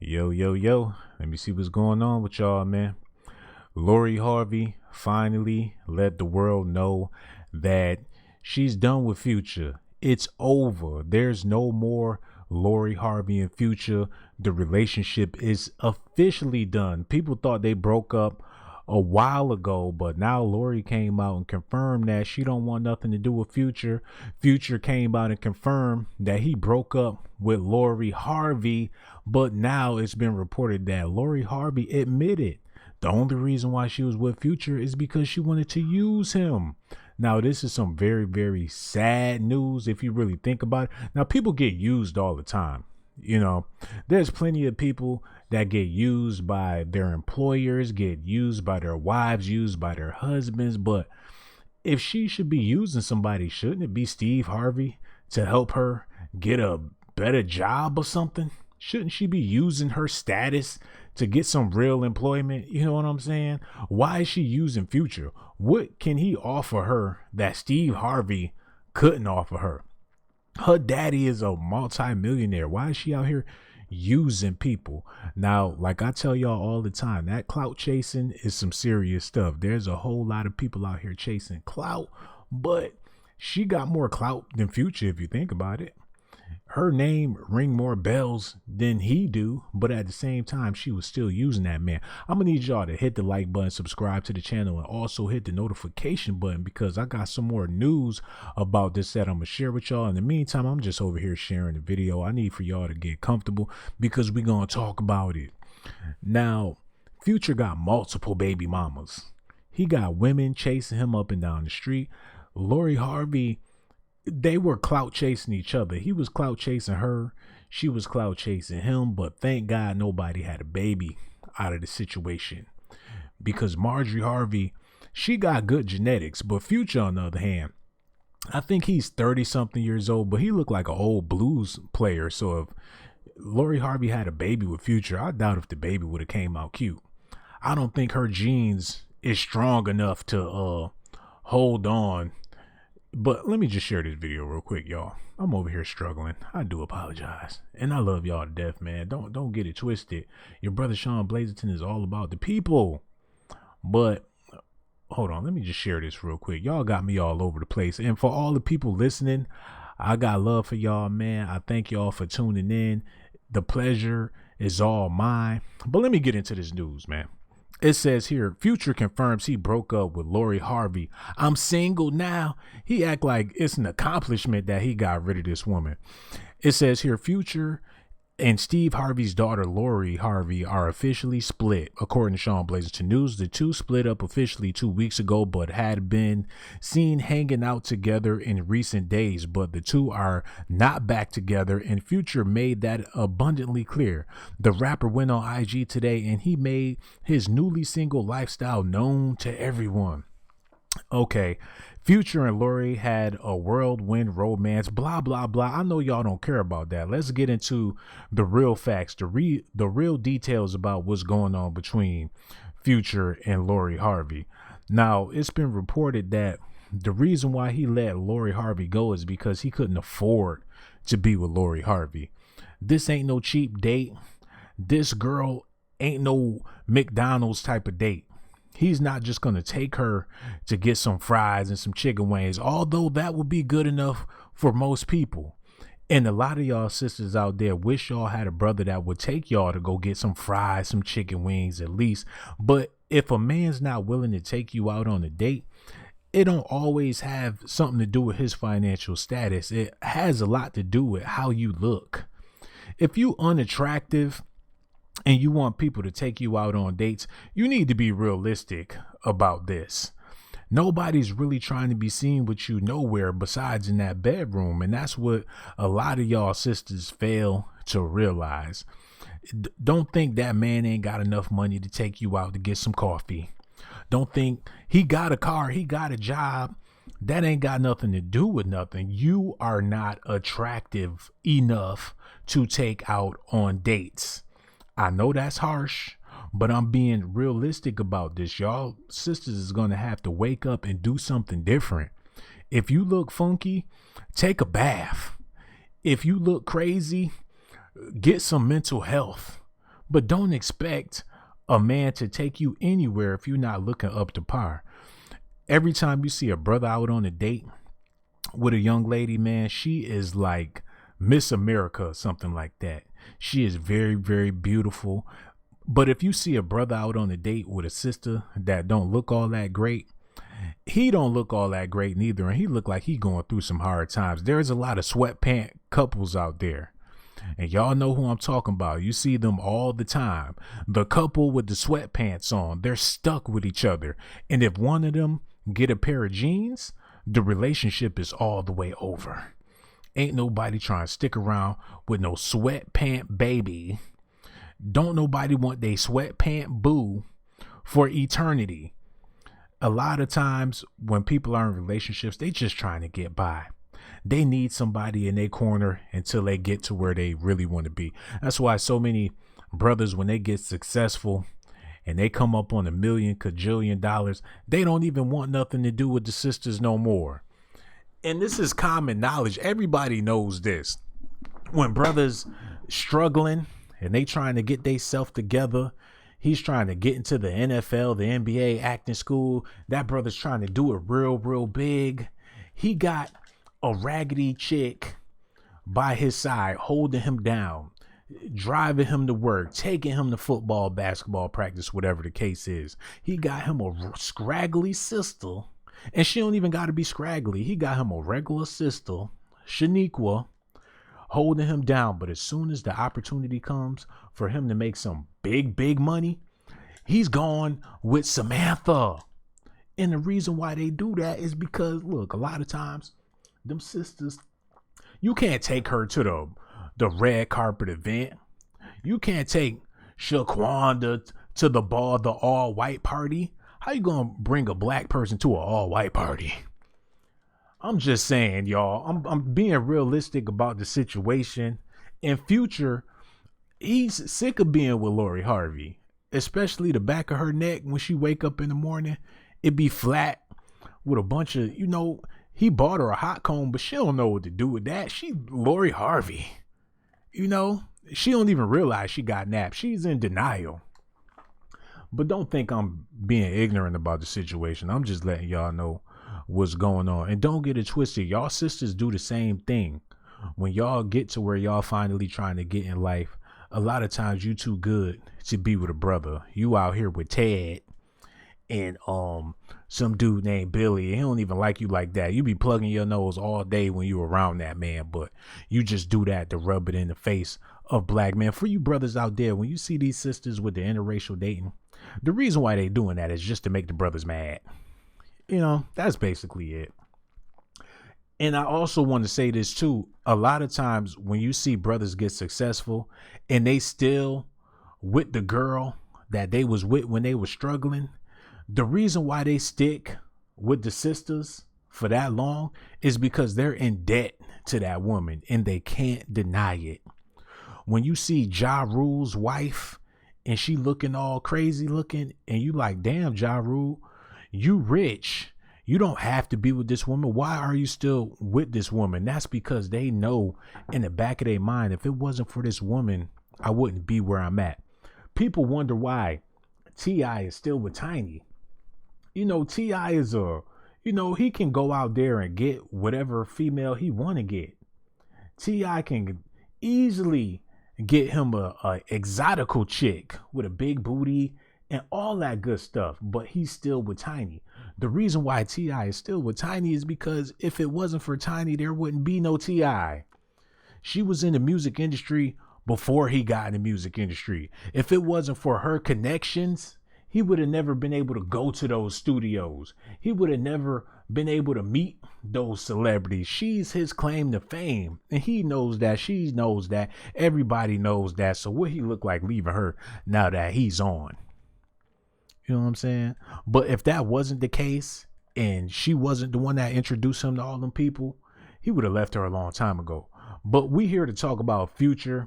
Yo, yo, yo. Let me see what's going on with y'all, man. Lori Harvey finally let the world know that she's done with Future. It's over. There's no more Lori Harvey and Future. The relationship is officially done. People thought they broke up a while ago, but now Lori came out and confirmed that she don't want nothing to do with Future. Future came out and confirmed that he broke up with Lori Harvey, but now it's been reported that Lori Harvey admitted the only reason why she was with Future is because she wanted to use him. Now, this is some very, very sad news if you really think about it. Now, people get used all the time. There's plenty of people that get used by their employers, get used by their wives, used by their husbands. But if she should be using somebody, shouldn't it be Steve Harvey to help her get a better job or something? Shouldn't she be using her status to get some real employment? You know what I'm saying? Why is she using Future? What can he offer her that Steve Harvey couldn't offer her? Her daddy is a multi-millionaire. Why is she out here using people? Now, like I tell y'all all the time, that clout chasing is some serious stuff. There's a whole lot of people out here chasing clout, but she got more clout than Future if you think about it. Her name ring more bells than he do, but at the same time, she was still using that man. I'm gonna need y'all to hit the like button, subscribe to the channel, and also hit the notification button because I got some more news about this that I'm gonna share with y'all. In the meantime, I'm just over here sharing the video. I need for y'all to get comfortable because we're gonna talk about it. Now, Future got multiple baby mamas. He got women chasing him up and down the street. Lori Harvey, they were clout chasing each other. He was clout chasing her. She was clout chasing him. But thank God nobody had a baby out of the situation. Because Marjorie Harvey, she got good genetics. But Future, on the other hand, I think he's 30 something years old, but he looked like an old blues player. So if Lori Harvey had a baby with Future, I doubt if the baby would have came out cute. I don't think her genes is strong enough to hold on. But let me just share this video real quick, y'all. I'm over here struggling. I do apologize. And I love y'all to death, man. Don't get it twisted. Your brother Sean Blazerton is all about the people. But hold on, let me just share this real quick. Y'all got me all over the place. And for all the people listening, I got love for y'all, man. I thank y'all for tuning in. The pleasure is all mine. But let me get into this news, man. It says here, Future confirms he broke up with Lori Harvey. I'm single now. He act like it's an accomplishment that he got rid of this woman. It says here, Future and Steve Harvey's daughter, Lori Harvey, are officially split. According to Sean Blazerton News, the two split up officially 2 weeks ago, but had been seen hanging out together in recent days. But the two are not back together, and Future made that abundantly clear. The rapper went on IG today, and he made his newly single lifestyle known to everyone. Okay, Future and Lori had a whirlwind romance, blah, blah, blah. I know y'all don't care about that. Let's get into the real facts, the real details about what's going on between Future and Lori Harvey. Now, it's been reported that the reason why he let Lori Harvey go is because he couldn't afford to be with Lori Harvey. This ain't no cheap date. This girl ain't no McDonald's type of date. He's not just going to take her to get some fries and some chicken wings, although that would be good enough for most people. And a lot of y'all sisters out there wish y'all had a brother that would take y'all to go get some fries, some chicken wings at least. But if a man's not willing to take you out on a date, it don't always have something to do with his financial status. It has a lot to do with how you look. If you unattractive and you want people to take you out on dates, you need to be realistic about this. Nobody's really trying to be seen with you nowhere besides in that bedroom. And that's what a lot of y'all sisters fail to realize. Don't think that man ain't got enough money to take you out to get some coffee. Don't think he got a car, he got a job. That ain't got nothing to do with nothing. You are not attractive enough to take out on dates. I know that's harsh, but I'm being realistic about this. Y'all sisters is going to have to wake up and do something different. If you look funky, take a bath. If you look crazy, get some mental health. But don't expect a man to take you anywhere if you're not looking up to par. Every time you see a brother out on a date with a young lady, man, she is like Miss America or something like that. She is very, very beautiful. But if you see a brother out on a date with a sister that don't look all that great, he don't look all that great neither, and he look like he going through some hard times. There's a lot of sweatpant couples out there, and y'all know who I'm talking about. You see them all the time. The couple with the sweatpants on, they're stuck with each other, and if one of them get a pair of jeans, the relationship is all the way over. Ain't nobody trying to stick around with no sweatpant baby. Don't nobody want they sweatpant boo for eternity. A lot of times when people are in relationships, they just trying to get by. They need somebody in their corner until they get to where they really want to be. That's why so many brothers, when they get successful and they come up on $1 million, cajillion dollars, they don't even want nothing to do with the sisters no more. And this is common knowledge. Everybody knows this. When brothers struggling and they trying to get themselves together, he's trying to get into the NFL, the NBA, acting school. That brother's trying to do it real, real big. He got a raggedy chick by his side, holding him down, driving him to work, taking him to football, basketball practice, whatever the case is. He got him a scraggly sister, and she don't even got to be scraggly. He got him a regular sister, Shaniqua, holding him down. But as soon as the opportunity comes for him to make some big, big money, he's gone with Samantha. And the reason why they do that is because, look, a lot of times, them sisters, you can't take her to the red carpet event. You can't take Shaquanda to the ball, the all white party. How you gonna bring a black person to an all white party? I'm just saying, y'all, I'm being realistic about the situation. In Future, he's sick of being with Lori Harvey, especially the back of her neck. When she wake up in the morning, it be flat with a bunch of, he bought her a hot comb, but she don't know what to do with that. She Lori Harvey, she don't even realize she got napped. She's in denial. But don't think I'm being ignorant about the situation. I'm just letting y'all know what's going on. And don't get it twisted. Y'all sisters do the same thing. When y'all get to where y'all finally trying to get in life, a lot of times you too good to be with a brother. You out here with Ted and some dude named Billy. He don't even like you like that. You be plugging your nose all day when you around that man, but you just do that to rub it in the face of black men. For you brothers out there, when you see these sisters with the interracial dating, the reason why they doing that is just to make the brothers mad. That's basically it. And I also want to say this too. A lot of times when you see brothers get successful and they still with the girl that they was with when they were struggling, the reason why they stick with the sisters for that long is because they're in debt to that woman and they can't deny it. When you see Ja Rule's wife and she looking all crazy looking and you like, damn, Ja Rule, you rich. You don't have to be with this woman. Why are you still with this woman? That's because they know in the back of their mind, if it wasn't for this woman, I wouldn't be where I'm at. People wonder why T.I. is still with Tiny. T.I. is he can go out there and get whatever female he want to get. T.I. can easily get him a exotical chick with a big booty and all that good stuff, but he's still with Tiny. The reason why T.I. is still with Tiny is because if it wasn't for Tiny, there wouldn't be no T.I. She was in the music industry before he got in the music industry. If it wasn't for her connections, he would have never been able to go to those studios. He would have never been able to meet those celebrities. She's his claim to fame, and he knows that. She knows that. Everybody knows that. So what he look like leaving her now that he's on? You know what I'm saying? But if that wasn't the case and she wasn't the one that introduced him to all them people, he would have left her a long time ago. But we here to talk about Future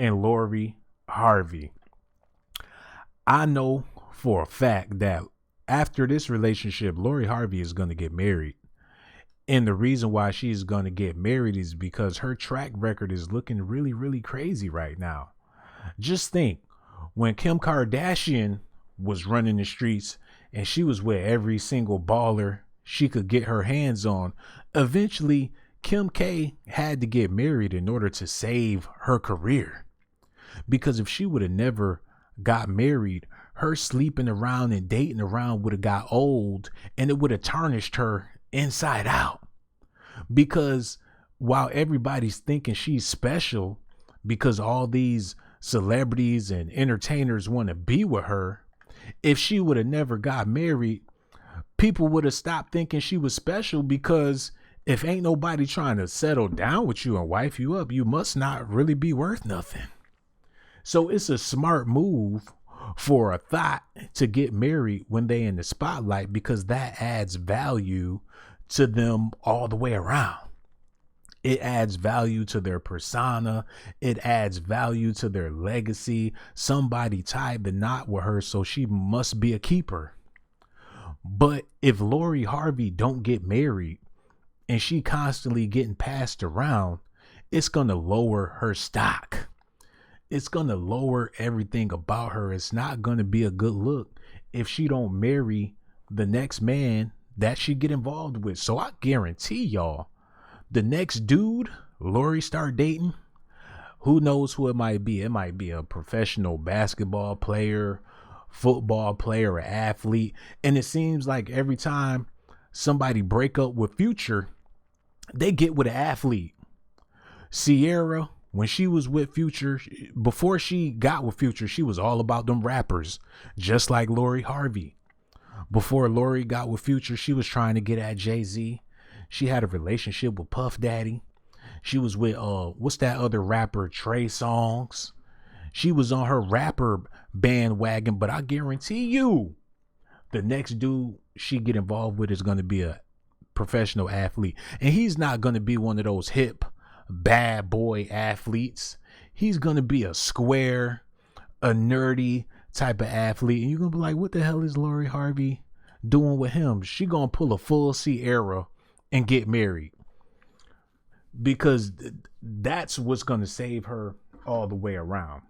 and Lori Harvey. I know for a fact that after this relationship, Lori Harvey is going to get married. And the reason why she's going to get married is because her track record is looking really, really crazy right now. Just think. when Kim Kardashian was running the streets and she was with every single baller she could get her hands on, eventually Kim K had to get married in order to save her career. Because if she would have never got married, her sleeping around and dating around would have got old, and it would have tarnished her inside out. Because while everybody's thinking she's special because all these celebrities and entertainers want to be with her, if she would have never got married, people would have stopped thinking she was special, because if ain't nobody trying to settle down with you and wife you up, you must not really be worth nothing. So it's a smart move for a thought to get married when they in the spotlight, because that adds value to them all the way around. It adds value to their persona. It adds value to their legacy. Somebody tied the knot with her, so she must be a keeper. But if Lori Harvey don't get married and she constantly getting passed around, it's going to lower her stock. It's going to lower everything about her. It's not going to be a good look if she don't marry the next man that she get involved with. So I guarantee y'all, the next dude Lori start dating, who knows who it might be? It might be a professional basketball player, football player, or athlete. And it seems like every time somebody break up with Future, they get with an athlete. Sierra, when she was with Future, before she got with Future, she was all about them rappers, just like Lori Harvey. Before Lori got with Future, she was trying to get at Jay-Z. She had a relationship with Puff Daddy. She was with, what's that other rapper, Trey Songz. She was on her rapper bandwagon, but I guarantee you, the next dude she get involved with is going to be a professional athlete. And he's not going to be one of those hip, bad boy athletes. He's going to be a square, a nerdy type of athlete. And you're going to be like, what the hell is Lori Harvey doing with him? She going to pull a full Sierra and get married, because that's what's going to save her all the way around.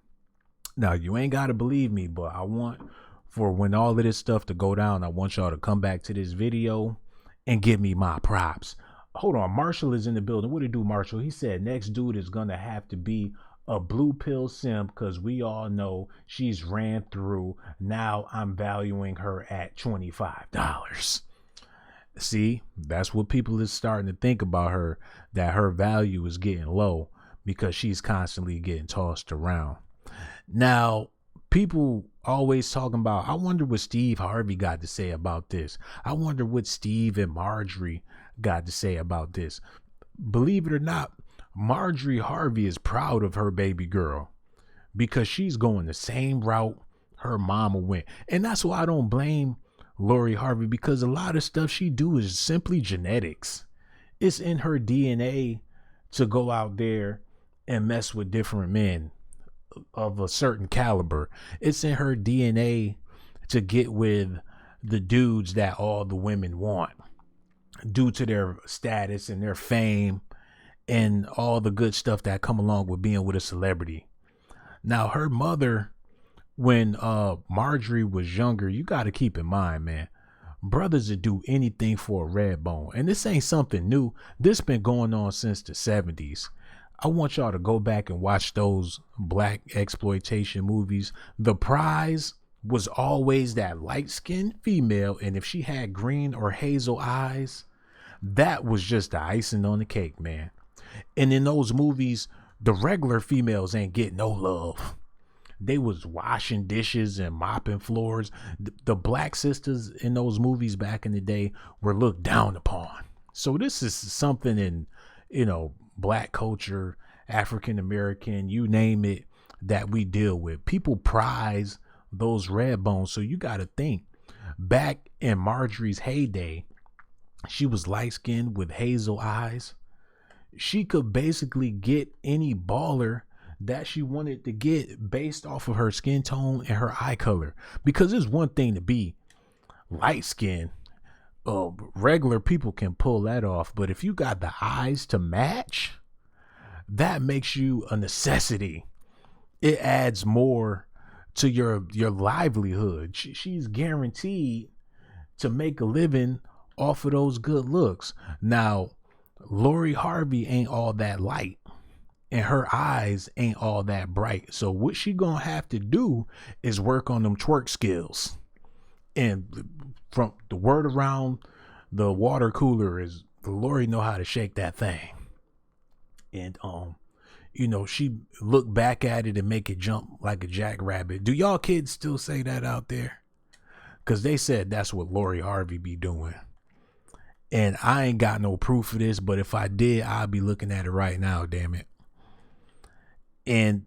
Now, you ain't got to believe me, but I want, for when all of this stuff to go down, I want y'all to come back to this video and give me my props. Hold on, Marshall is in the building. What did he do, Marshall? He said next dude is going to have to be a blue pill simp, because we all know she's ran through. Now I'm valuing her at $25. See, that's what people is starting to think about her, that her value is getting low because she's constantly getting tossed around. Now, people always talking about, I wonder what Steve Harvey got to say about this. I wonder what Steve and Marjorie got to say about this. Believe it or not, Marjorie Harvey is proud of her baby girl because she's going the same route her mama went. And that's why I don't blame Lori Harvey, because a lot of stuff she do is simply genetics. It's in her DNA to go out there and mess with different men of a certain caliber. It's in her DNA to get with the dudes that all the women want due to their status and their fame and all the good stuff that come along with being with a celebrity. Now, her mother, when Marjorie was younger, you got to keep in mind, man, brothers would do anything for a red bone. And this ain't something new. This been going on since the 70s. I want y'all to go back and watch those black exploitation movies. The prize was always that light-skinned female, and if she had green or hazel eyes, that was just the icing on the cake, man. And in those movies, the regular females ain't getting no love. They was washing dishes and mopping floors. The black sisters in those movies back in the day were looked down upon. So this is something in, black culture, African American, you name it, that we deal with. People prize those red bones. So you got to think, back in Marjorie's heyday, she was light skinned with hazel eyes. She could basically get any baller that she wanted to get based off of her skin tone and her eye color. Because it's one thing to be light skinned. Regular people can pull that off. But if you got the eyes to match, that makes you a necessity. It adds more to your livelihood. She's guaranteed to make a living off of those good looks. Now, Lori Harvey ain't all that light, and her eyes ain't all that bright. So what she gonna have to do is work on them twerk skills. And from the word around the water cooler is Lori know how to shake that thing. And she look back at it and make it jump like a jackrabbit. Do y'all kids still say that out there? Because they said that's what Lori Harvey be doing. And I ain't got no proof of this, but if I did, I'd be looking at it right now, damn it. And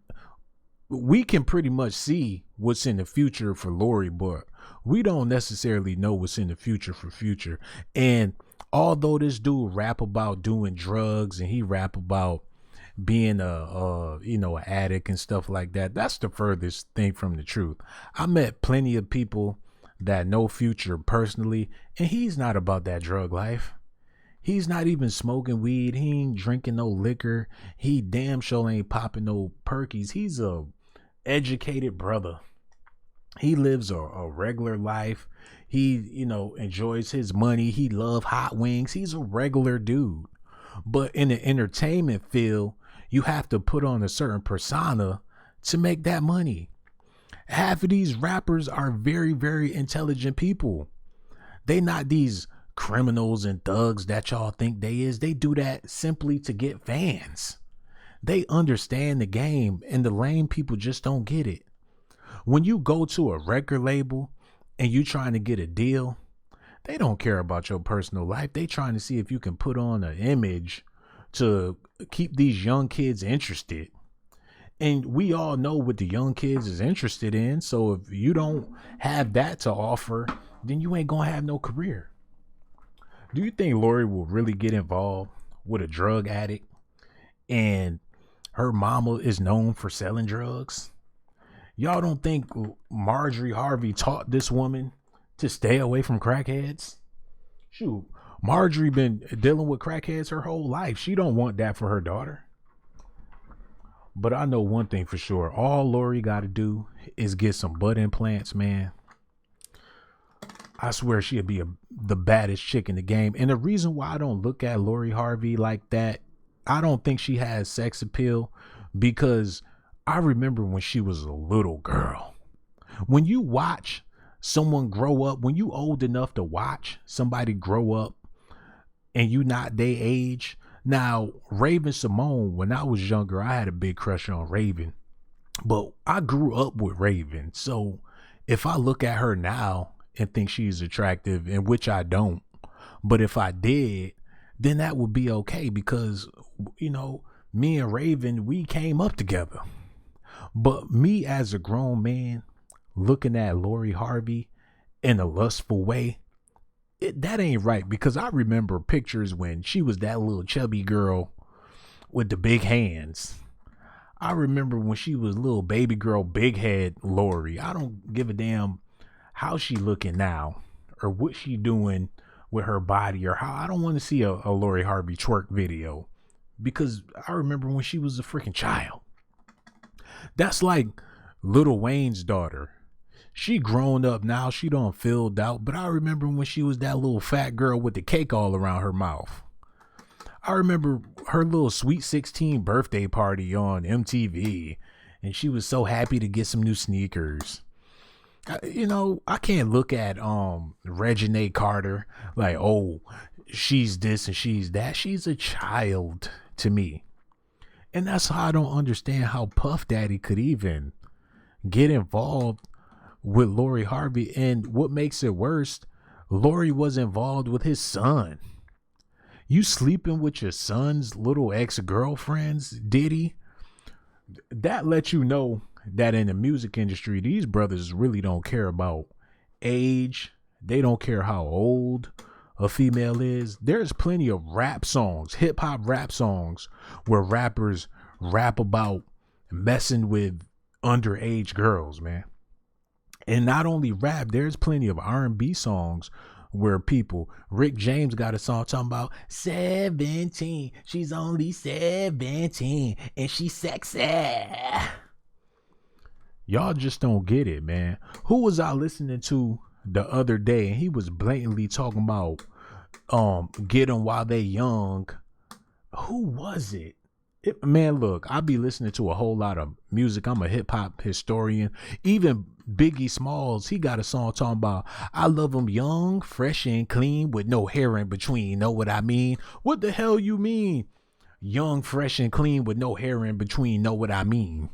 we can pretty much see what's in the future for Lori, but we don't necessarily know what's in the future for Future. And although this dude rap about doing drugs and he rap about being an addict and stuff like that, that's the furthest thing from the truth. I met plenty of people that know Future personally, and he's not about that drug life. He's not even smoking weed. He ain't drinking no liquor. He damn sure ain't popping no perkies. He's a educated brother. He lives a regular life. He, enjoys his money. He love hot wings. He's a regular dude. But in the entertainment field, you have to put on a certain persona to make that money. Half of these rappers are very, very intelligent people. They not these criminals and thugs that y'all think they is. They do that simply to get fans. They understand the game, and the lame people just don't get it. When you go to a record label and you trying to get a deal, they don't care about your personal life. They trying to see if you can put on an image to keep these young kids interested. And we all know what the young kids is interested in. So if you don't have that to offer, then you ain't gonna have no career. Do you think Lori will really get involved with a drug addict and her mama is known for selling drugs? Y'all don't think Marjorie Harvey taught this woman to stay away from crackheads? Shoot, Marjorie been dealing with crackheads her whole life. She don't want that for her daughter. But I know one thing for sure. All Lori got to do is get some butt implants, man. I swear she'll be the baddest chick in the game. And the reason why I don't look at Lori Harvey like that, I don't think she has sex appeal, because I remember when she was a little girl. When you watch someone grow up, when you old enough to watch somebody grow up and you not their age. Now, Raven Simone, when I was younger, I had a big crush on Raven, but I grew up with Raven. So if I look at her now and think she's attractive, in which I don't, but if I did, then that would be okay, because, me and Raven, we came up together. But me as a grown man looking at Lori Harvey in a lustful way, that ain't right, because I remember pictures when she was that little chubby girl with the big hands. I remember when she was little baby girl, big head Lori. I don't give a damn how she looking now or what she doing with her body, or how. I don't want to see a Lori Harvey twerk video, because I remember when she was a freaking child. That's like Lil Wayne's daughter. She grown up now. She done filled out. But I remember when she was that little fat girl with the cake all around her mouth. I remember her little Sweet 16 birthday party on MTV. And she was so happy to get some new sneakers. I can't look at Reginae Carter like, oh, she's this and she's that. She's a child to me. And that's how I don't understand how Puff Daddy could even get involved with Lori Harvey. And what makes it worse, Lori was involved with his son. You sleeping with your son's little ex-girlfriends, Diddy? That lets you know that in the music industry, these brothers really don't care about age. They don't care how old a female is. There's plenty of rap songs, hip hop rap songs, where rappers rap about messing with underage girls, man. And not only rap, there's plenty of R&B songs where Rick James got a song talking about 17, she's only 17 and she's sexy. Y'all just don't get it, man. Who was I listening to the other day? And he was blatantly talking about get them while they young. Who was it? Man, look, I be listening to a whole lot of music. I'm a hip hop historian. Even Biggie Smalls, he got a song talking about I love them young, fresh and clean with no hair in between. Know what I mean? What the hell you mean? Young, fresh and clean with no hair in between. Know what I mean?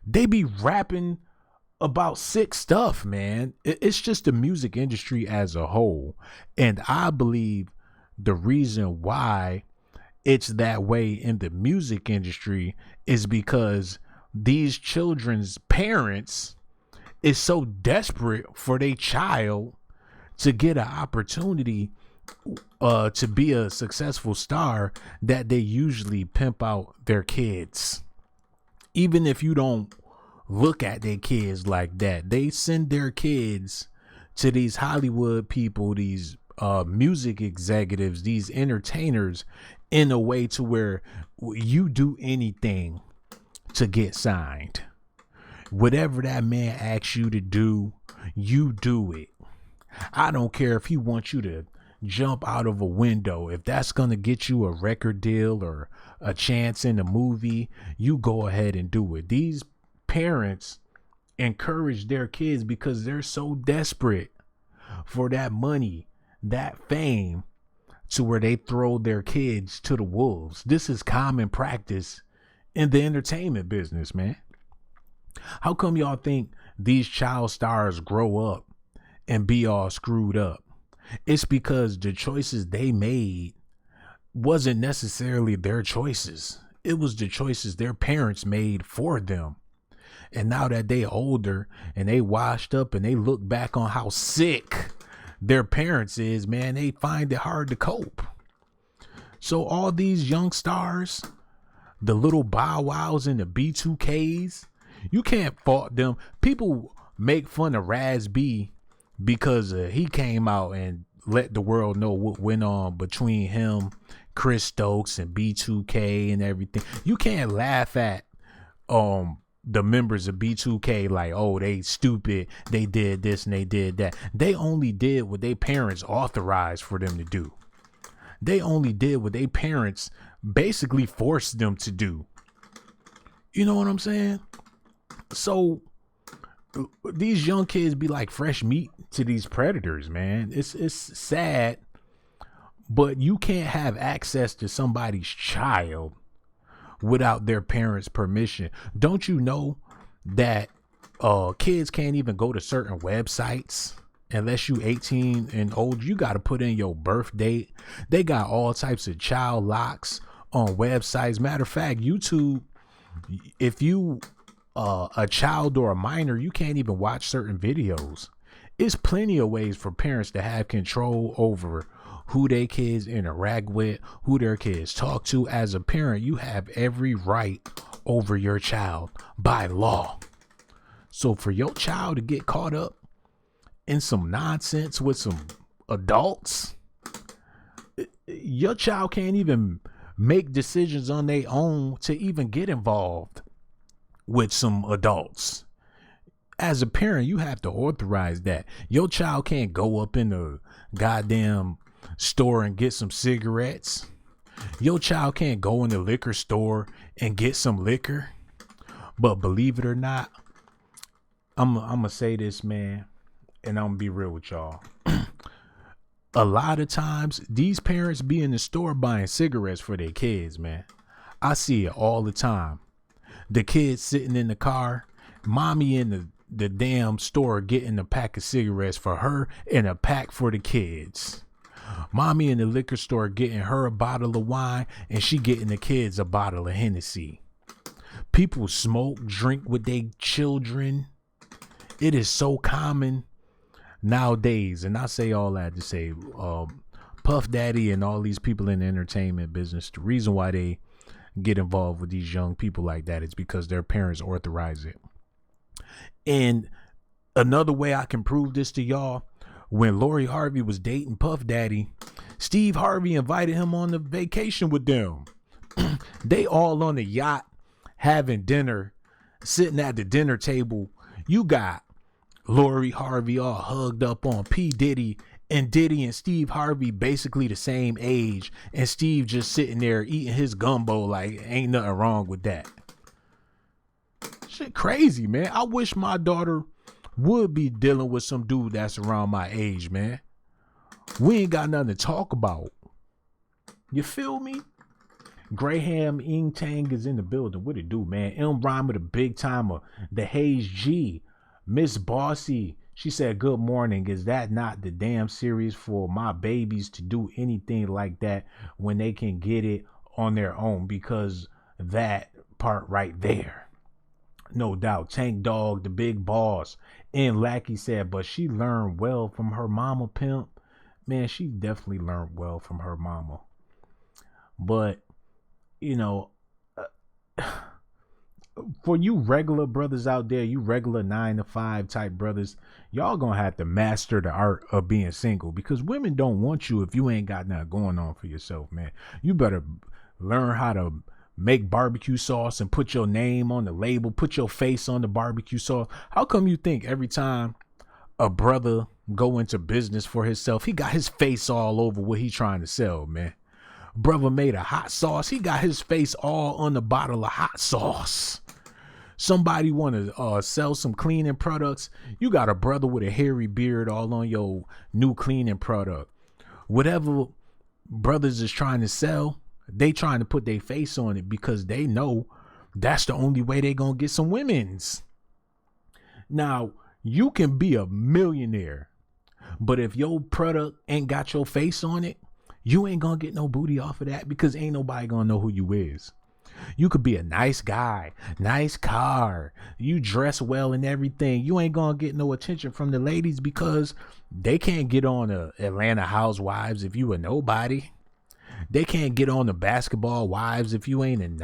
They be rapping about sick stuff, man. It's just the music industry as a whole. And I believe the reason why it's that way in the music industry is because these children's parents is so desperate for their child to get an opportunity to be a successful star that they usually pimp out their kids. Even if you don't look at their kids like that, they send their kids to these Hollywood people, these music executives, these entertainers, in a way to where you do anything to get signed. Whatever that man asks you to do, you do it. I don't care if he wants you to jump out of a window. If that's going to get you a record deal or a chance in a movie, you go ahead and do it. These parents encourage their kids because they're so desperate for that money, that fame, to where they throw their kids to the wolves. This is common practice in the entertainment business, man. How come y'all think these child stars grow up and be all screwed up? It's because the choices they made wasn't necessarily their choices. It was the choices their parents made for them. And now that they older and they washed up and they look back on how sick their parents is, man, they find it hard to cope. So all these young stars, the little Bow Wows and the B2Ks, you can't fault them. People make fun of Raz B because he came out and let the world know what went on between him, Chris Stokes, and B2K and everything. You can't laugh at the members of B2K like, oh, they stupid, they did this and they did that. They only did what their parents authorized for them to do. They only did what their parents basically forced them to do. You know what I'm saying? So these young kids be like fresh meat to these predators, man. It's sad, but you can't have access to somebody's child without their parents' permission. Don't you know that kids can't even go to certain websites unless you 18 and old? You got to put in your birth date. They got all types of child locks on websites. Matter of fact, YouTube, if you a child or a minor, you can't even watch certain videos. It's plenty of ways for parents to have control over who their kids interact with, who their kids talk to. As a parent, you have every right over your child by law. So for your child to get caught up in some nonsense with some adults, your child can't even make decisions on their own to even get involved with some adults. As a parent, you have to authorize that. Your child can't go up in the goddamn store and get some cigarettes. Your child can't go in the liquor store and get some liquor. But believe it or not, I'm gonna say this, man, and I'm gonna be real with y'all. A lot of times these parents be in the store buying cigarettes for their kids, man. I see it all the time. The kids sitting in the car, mommy in the damn store getting a pack of cigarettes for her and a pack for the kids. Mommy in the liquor store getting her a bottle of wine and she getting the kids a bottle of Hennessy. People smoke, drink with their children. It is so common nowadays. And I say all that to say, Puff Daddy and all these people in the entertainment business, the reason why they get involved with these young people like that is because their parents authorize it. And another way I can prove this to y'all, when Lori Harvey was dating Puff Daddy, Steve Harvey invited him on the vacation with them. They all on the yacht having dinner, sitting at the dinner table, you got Lori Harvey all hugged up on P. Diddy, and Diddy and Steve Harvey basically the same age, and Steve just sitting there eating his gumbo like ain't nothing wrong with that. Shit crazy, man. I wish my daughter would be dealing with some dude that's around my age, man. We ain't got nothing to talk about. You feel me? Graham Ing Tang is in the building. What it do, man? M. Rhymer, the big timer. The Hayes G. Miss Bossy. She said, good morning. Is that not the damn series for my babies to do anything like that when they can get it on their own? Because that part right there. No doubt. Tank Dog, the big boss. And Lackey said, but she learned well from her mama, pimp. Man, she definitely learned well from her mama. But, you know, for you regular brothers out there, you regular 9-to-5 type brothers, y'all gonna have to master the art of being single, because women don't want you if you ain't got nothing going on for yourself, man. You better learn how to make barbecue sauce and put your name on the label, put your face on the barbecue sauce. How come you think every time a brother go into business for himself, he got his face all over what he trying to sell, man? Brother made a hot sauce, he got his face all on the bottle of hot sauce. Somebody want to sell some cleaning products, you got a brother with a hairy beard all on your new cleaning product. Whatever brothers is trying to sell, they trying to put their face on it because they know that's the only way they gonna get some women's. Now, you can be a millionaire, but if your product ain't got your face on it, you ain't gonna get no booty off of that, because ain't nobody gonna know who you is. You could be a nice guy, nice car, you dress well and everything. You ain't gonna get no attention from the ladies because they can't get on the Atlanta Housewives if you a nobody. They can't get on the Basketball Wives if you ain't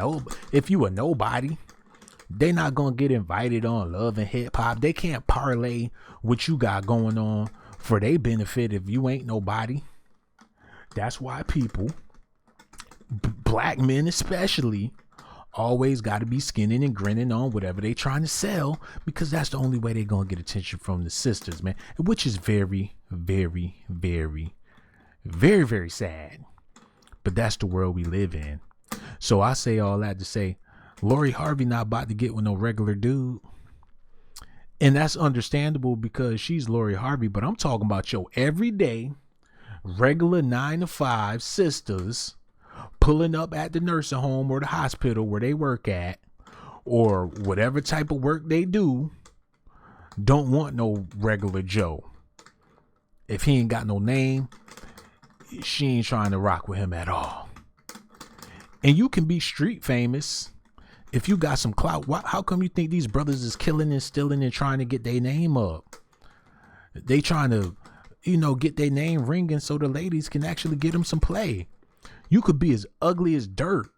if you a nobody. They not gonna get invited on Love and Hip Hop. They can't parlay what you got going on for their benefit if you ain't nobody. That's why people, black men especially, always got to be skinning and grinning on whatever they trying to sell, because that's the only way they gonna get attention from the sisters, man. Which is very, very, very, very, very sad. But that's the world we live in. So I say all that to say, Lori Harvey not about to get with no regular dude. And that's understandable because she's Lori Harvey. But I'm talking about your everyday, regular 9-to-5 sisters pulling up at the nursing home or the hospital where they work at, or whatever type of work they do, don't want no regular Joe. If he ain't got no name, she ain't trying to rock with him at all. And you can be street famous if you got some clout. How come you think these brothers is killing and stealing and trying to get their name up? They trying to, get their name ringing so the ladies can actually get them some play. You could be as ugly as dirt,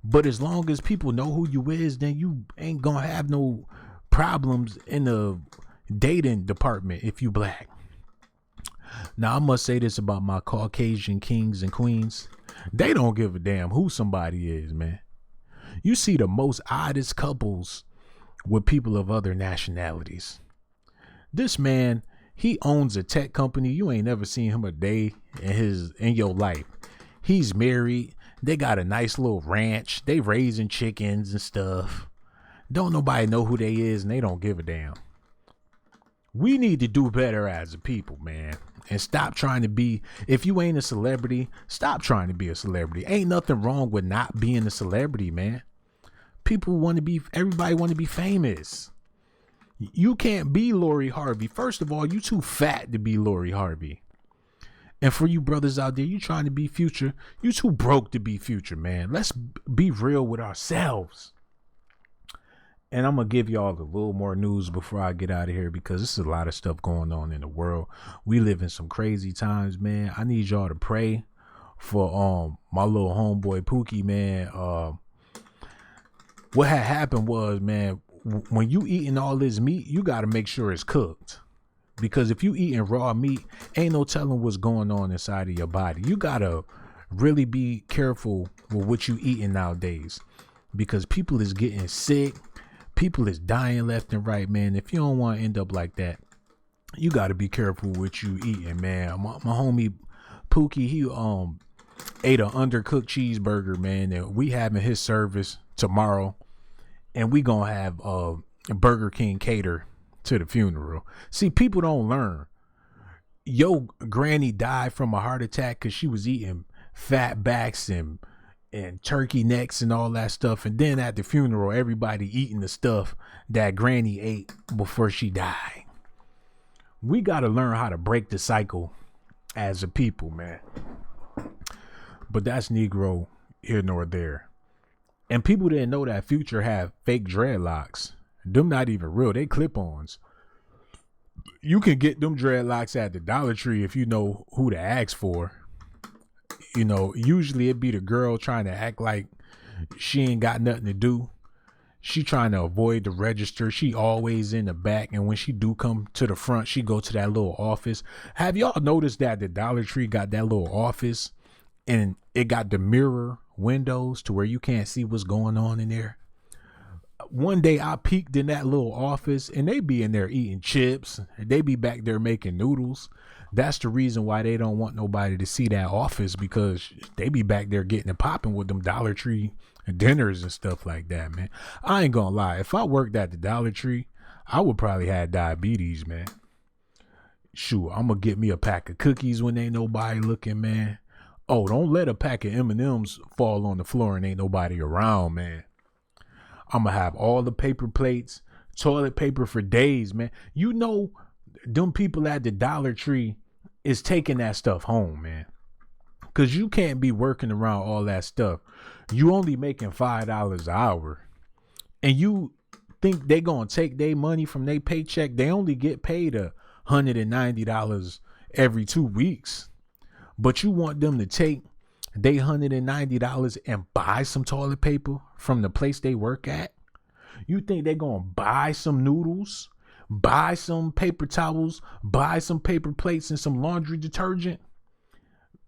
but as long as people know who you is, then you ain't gonna have no problems in the dating department if you black. Now, I must say this about my Caucasian kings and queens. They don't give a damn who somebody is, man. You see the most oddest couples with people of other nationalities. This man, he owns a tech company. You ain't never seen him a day in your life. He's married. They got a nice little ranch. They raising chickens and stuff. Don't nobody know who they is, and they don't give a damn. We need to do better as a people, man. And stop trying to be, if you ain't a celebrity, stop trying to be a celebrity. Ain't nothing wrong with not being a celebrity, man. Everybody want to be famous. You can't be Lori Harvey. First of all, you too fat to be Lori Harvey. And for you brothers out there, you trying to be Future, you too broke to be Future, man. Let's be real with ourselves. And I'm going to give y'all a little more news before I get out of here, because there's a lot of stuff going on in the world. We live in some crazy times, man. I need y'all to pray for my little homeboy Pookie, man. What had happened was, man, when you eating all this meat, you got to make sure it's cooked. Because if you eating raw meat, ain't no telling what's going on inside of your body. You got to really be careful with what you eating nowadays, because people is getting sick. People is dying left and right, man. If you don't want to end up like that, you got to be careful what you eating, man. My homie Pookie, he ate an undercooked cheeseburger, man, and we having his service tomorrow, and we gonna have Burger King cater to the funeral. See, people don't learn. Yo, granny died from a heart attack because she was eating fat backs and turkey necks and all that stuff. And then at the funeral, everybody eating the stuff that granny ate before she died. We got to learn how to break the cycle as a people, man. But that's Negro here nor there. And people didn't know that Future have fake dreadlocks. Them not even real. They clip-ons. You can get them dreadlocks at the Dollar Tree if you know who to ask for. You know, usually it be the girl trying to act like she ain't got nothing to do. She trying to avoid the register. She always in the back. And when she do come to the front, she go to that little office. Have y'all noticed that the Dollar Tree got that little office and it got the mirror windows to where you can't see what's going on in there? One day I peeked in that little office and they be in there eating chips. They be back there making noodles. That's the reason why they don't want nobody to see that office, because they be back there getting it popping with them Dollar Tree dinners and stuff like that, man. I ain't gonna lie. If I worked at the Dollar Tree, I would probably have diabetes, man. Shoot, I'm gonna get me a pack of cookies when ain't nobody looking, man. Oh, don't let a pack of M&Ms fall on the floor and ain't nobody around, man. I'm gonna have all the paper plates, toilet paper for days, man. You know, them people at the Dollar Tree is taking that stuff home, man. Cause you can't be working around all that stuff. You only making $5 an hour. And you think they gonna take their money from their paycheck. They only get paid $190 every 2 weeks. But you want them to take they $190 and buy some toilet paper from the place they work at? You think they're gonna buy some noodles, buy some paper towels, buy some paper plates and some laundry detergent?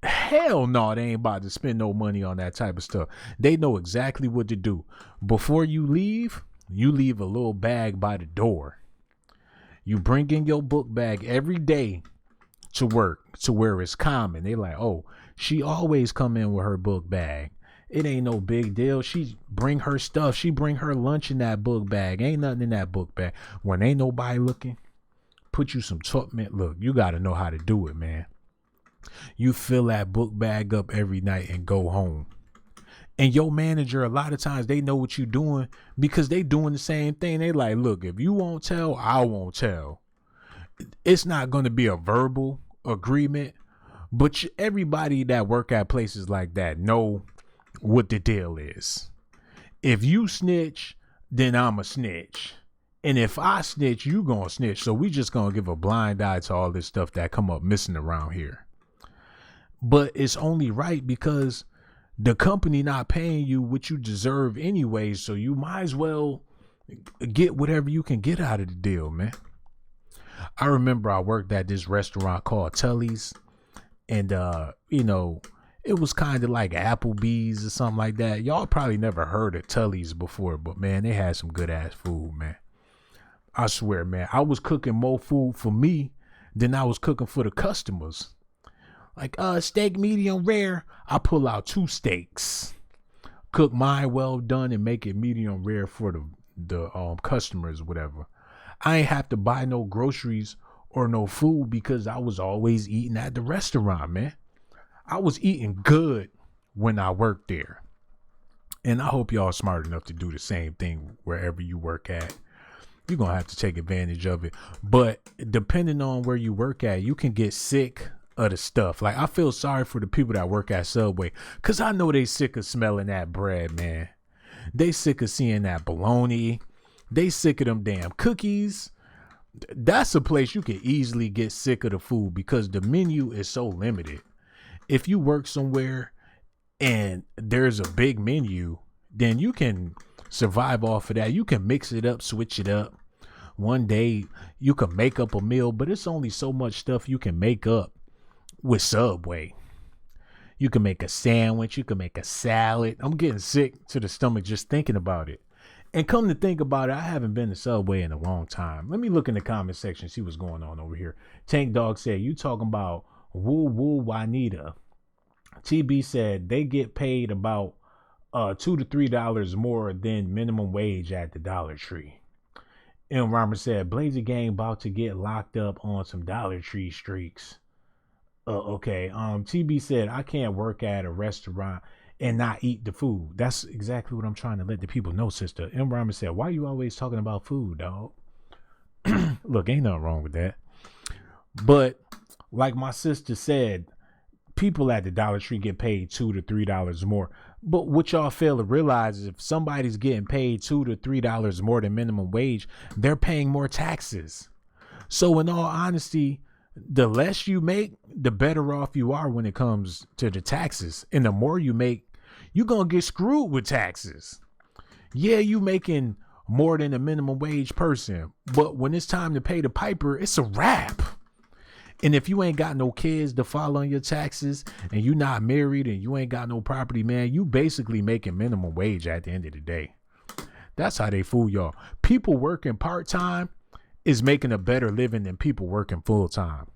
Hell no, they ain't about to spend no money on that type of stuff. They know exactly what to do. Before you leave a little bag by the door. You bring in your book bag every day to work, to where it's common. They like, oh, she always come in with her book bag. It ain't no big deal. She bring her stuff. She bring her lunch in that book bag. Ain't nothing in that book bag. When ain't nobody looking, put you some man. Look, you got to know how to do it, man. You fill that book bag up every night and go home. And your manager, a lot of times, they know what you doing because they doing the same thing. They like, look, if you won't tell, I won't tell. It's not going to be a verbal agreement, but everybody that work at places like that know what the deal is. If you snitch, then I'm a snitch. And if I snitch, you gonna snitch. So we just gonna give a blind eye to all this stuff that come up missing around here. But it's only right because the company not paying you what you deserve anyway. So you might as well get whatever you can get out of the deal, man. I remember I worked at this restaurant called Tully's, and you know, it was kind of like Applebee's or something like that. Y'all probably never heard of Tully's before, but man, they had some good ass food, man. I swear, man, I was cooking more food for me than I was cooking for the customers. Like, steak medium rare. I pull out 2 steaks, cook mine well done, and make it medium rare for the customers, whatever. I ain't have to buy no groceries or no food because I was always eating at the restaurant, man. I was eating good when I worked there. And I hope y'all smart enough to do the same thing wherever you work at. You're going to have to take advantage of it. But depending on where you work at, you can get sick of the stuff. Like, I feel sorry for the people that work at Subway, because I know they sick of smelling that bread, man. They sick of seeing that bologna. They sick of them damn cookies. That's a place you can easily get sick of the food because the menu is so limited. If you work somewhere and there's a big menu, then you can survive off of that. You can mix it up, switch it up. One day you can make up a meal, but it's only so much stuff you can make up with Subway. You can make a sandwich. You can make a salad. I'm getting sick to the stomach just thinking about it. And come to think about it, I haven't been to Subway in a long time. Let me look in the comment section, see what's going on over here. Tank Dog said, you talking about woo woo Juanita. TB said they get paid about $2 to $3 more than minimum wage at the Dollar Tree. M. Rhymer said, Blazer Gang about to get locked up on some Dollar Tree streaks. Okay. TB said, I can't work at a restaurant and not eat the food. That's exactly what I'm trying to let the people know, sister. M. Rhymer said, why you always talking about food, dog? Look, ain't nothing wrong with that. But like my sister said, people at the Dollar Tree get paid $2 to $3 more. But what y'all fail to realize is if somebody's getting paid $2 to $3 more than minimum wage, they're paying more taxes. So in all honesty, the less you make, the better off you are when it comes to the taxes. And the more you make, you're going to get screwed with taxes. Yeah, you making more than a minimum wage person. But when it's time to pay the piper, it's a wrap. And if you ain't got no kids to file on your taxes and you not married and you ain't got no property, man, you basically making minimum wage at the end of the day. That's how they fool y'all. People working part-time is making a better living than people working full-time.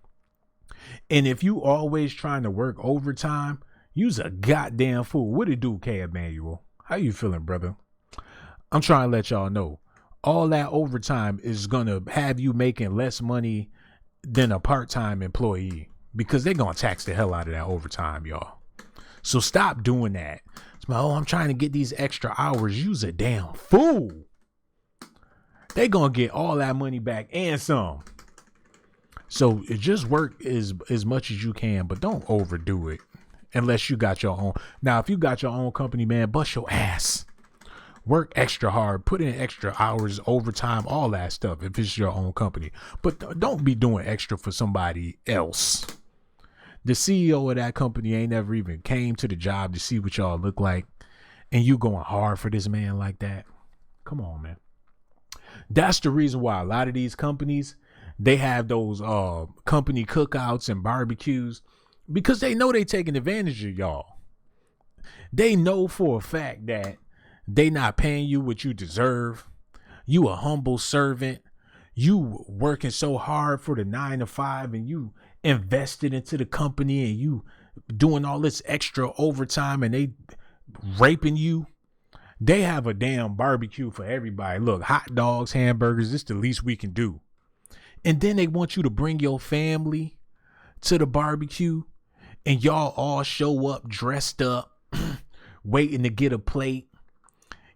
And if you always trying to work overtime, you's a goddamn fool. What it do, K. Emmanuel? How you feeling, brother? I'm trying to let y'all know. All that overtime is going to have you making less money than a part-time employee because they're going to tax the hell out of that overtime, y'all. So stop doing that. It's like, oh, I'm trying to get these extra hours. You's a damn fool. They going to get all that money back and some. So just work as much as you can, but don't overdo it unless you got your own. Now, if you got your own company, man, bust your ass. Work extra hard, put in extra hours, overtime, all that stuff if it's your own company. But don't be doing extra for somebody else. The CEO of that company ain't never even came to the job to see what y'all look like. And you going hard for this man like that? Come on, man. That's the reason why a lot of these companies, they have those company cookouts and barbecues because they know they taking advantage of y'all. They know for a fact that they not paying you what you deserve. You a humble servant. You working so hard for the 9 to 5 and you invested into the company and you doing all this extra overtime and they raping you. They have a damn barbecue for everybody. Look, hot dogs, hamburgers, it's the least we can do. And then they want you to bring your family to the barbecue and y'all all show up dressed up, waiting to get a plate.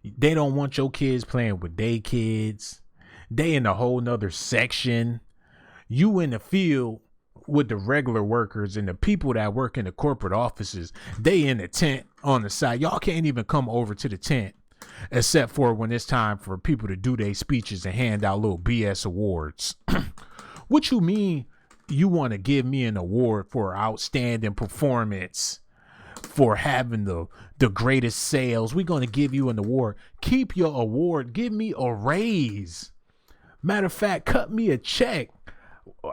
They don't want your kids playing with their kids. They in a whole nother section. You in the field with the regular workers and the people that work in the corporate offices. They in the tent on the side. Y'all can't even come over to the tent except for when it's time for people to do their speeches and hand out little BS awards. What you mean you want to give me an award for outstanding performance? For having the greatest sales, we're going to give you an award. Keep your award. Give me a raise. Matter of fact, cut me a check.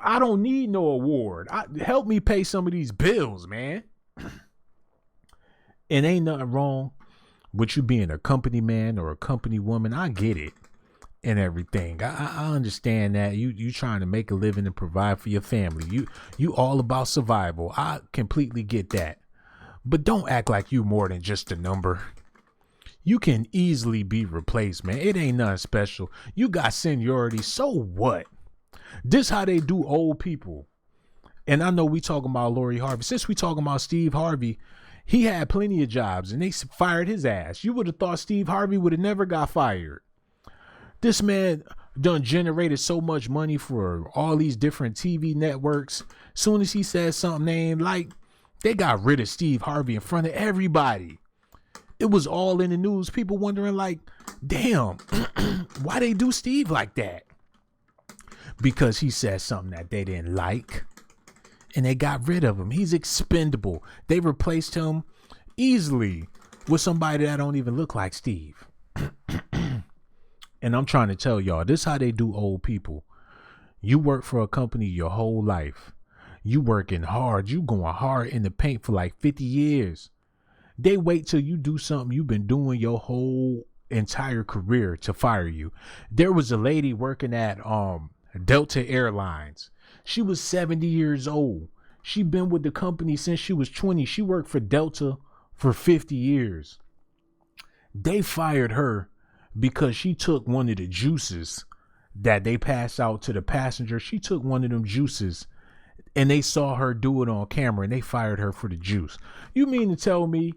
I don't need no award. Help me pay some of these bills, man. And ain't nothing wrong with you being a company man or a company woman. I get it and everything. I understand that you trying to make a living and provide for your family. You all about survival. I completely get that. But don't act like you more than just a number. You can easily be replaced, man. It ain't nothing special. You got seniority. So what? This how they do old people. And I know we talking about Lori Harvey. Since we talking about Steve Harvey, he had plenty of jobs and they fired his ass. You would have thought Steve Harvey would have never got fired. This man done generated so much money for all these different TV networks. Soon as he said something they ain't like, they got rid of Steve Harvey in front of everybody. It was all in the news. People wondering like, damn, why they do Steve like that? Because he said something that they didn't like and they got rid of him. He's expendable. They replaced him easily with somebody that don't even look like Steve. And I'm trying to tell y'all, this is how they do old people. You work for a company your whole life. You working hard. You going hard in the paint for like 50 years. They wait till you do something you've been doing your whole entire career to fire you. There was a lady working at Delta Airlines. She was 70 years old. She'd been with the company since she was 20. She worked for Delta for 50 years. They fired her because she took one of the juices that they pass out to the passengers. She took one of them juices and they saw her do it on camera and they fired her for the juice. You mean to tell me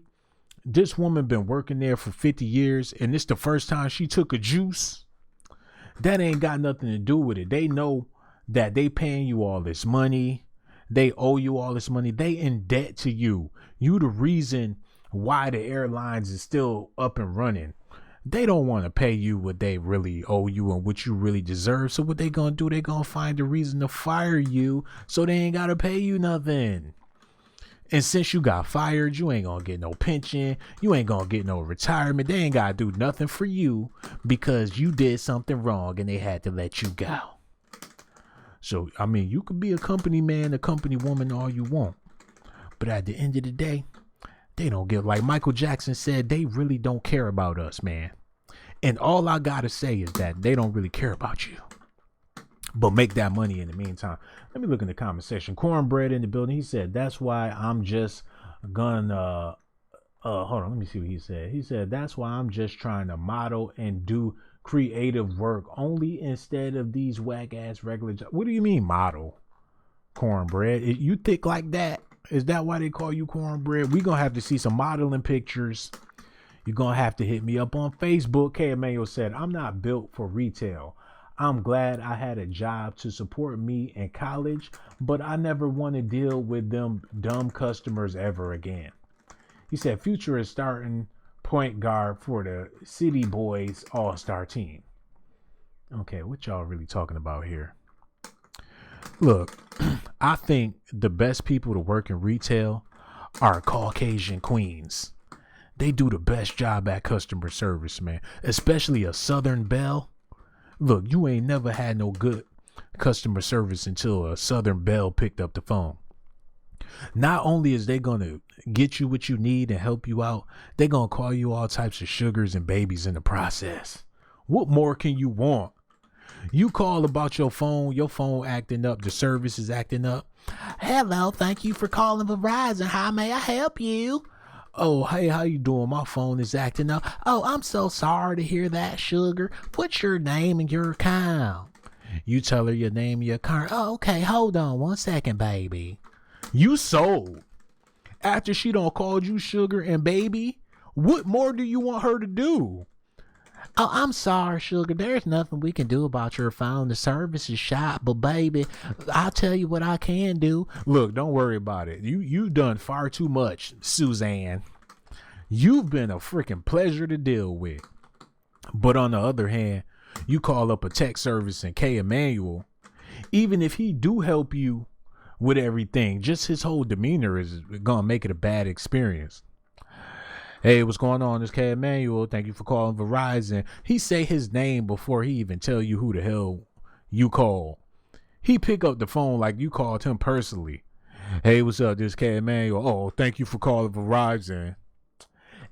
this woman been working there for 50 years and this the first time she took a juice? That ain't got nothing to do with it. They know that they paying you all this money. They owe you all this money. They in debt to you. You the reason why the airlines is still up and running. They don't want to pay you what they really owe you and what you really deserve. So what they gonna do? They gonna find a reason to fire you so they ain't gotta pay you nothing. And since you got fired, you ain't gonna get no pension. You ain't gonna get no retirement. They ain't gotta do nothing for you because you did something wrong and they had to let you go. So, I mean, you could be a company man, a company woman, all you want. But at the end of the day, they don't give, like Michael Jackson said, they really don't care about us, man. And all I gotta say is that they don't really care about you. But make that money in the meantime. Let me look in the comment section. Cornbread in the building. He said, that's why I'm just gonna, hold on, let me see what he said. He said, that's why I'm just trying to model and do creative work only instead of these whack ass regular jobs. What do you mean model? Cornbread? You think like that? Is that why they call you cornbread? We gonna have to see some modeling pictures. You're gonna have to hit me up on Facebook. K. Emmanuel said, I'm not built for retail. I'm glad I had a job to support me in college, but I never want to deal with them dumb customers ever again. He said, Future is starting point guard for the City Boys All-Star team. Okay, what y'all really talking about here? Look, I think the best people to work in retail are Caucasian queens. They do the best job at customer service, man. Especially a Southern Belle. Look, you ain't never had no good customer service until a Southern Belle picked up the phone. Not only is they going to get you what you need and help you out, they're going to call you all types of sugars and babies in the process. What more can you want? You call about your phone acting up, the service is acting up. Hello, thank you for calling Verizon. How may I help you? Oh, hey, how you doing? My phone is acting up. Oh, I'm so sorry to hear that, sugar. What's your name and your account? You tell her your name and your account. Oh, okay, hold on 1 second, baby. You sold. After she done called you sugar and baby, what more do you want her to do? Oh, I'm sorry, sugar. There's nothing we can do about your phone. The service is shot, but baby, I'll tell you what I can do. Look, don't worry about it. You've done far too much, Suzanne. You've been a freaking pleasure to deal with. But on the other hand, you call up a tech service and K. Emmanuel, even if he do help you with everything, just his whole demeanor is gonna make it a bad experience. Hey, what's going on? This K. Emmanuel. Thank you for calling Verizon. He say his name before he even tell you who the hell you call. He pick up the phone like you called him personally. Hey, what's up? This K. Emmanuel. Oh, thank you for calling Verizon.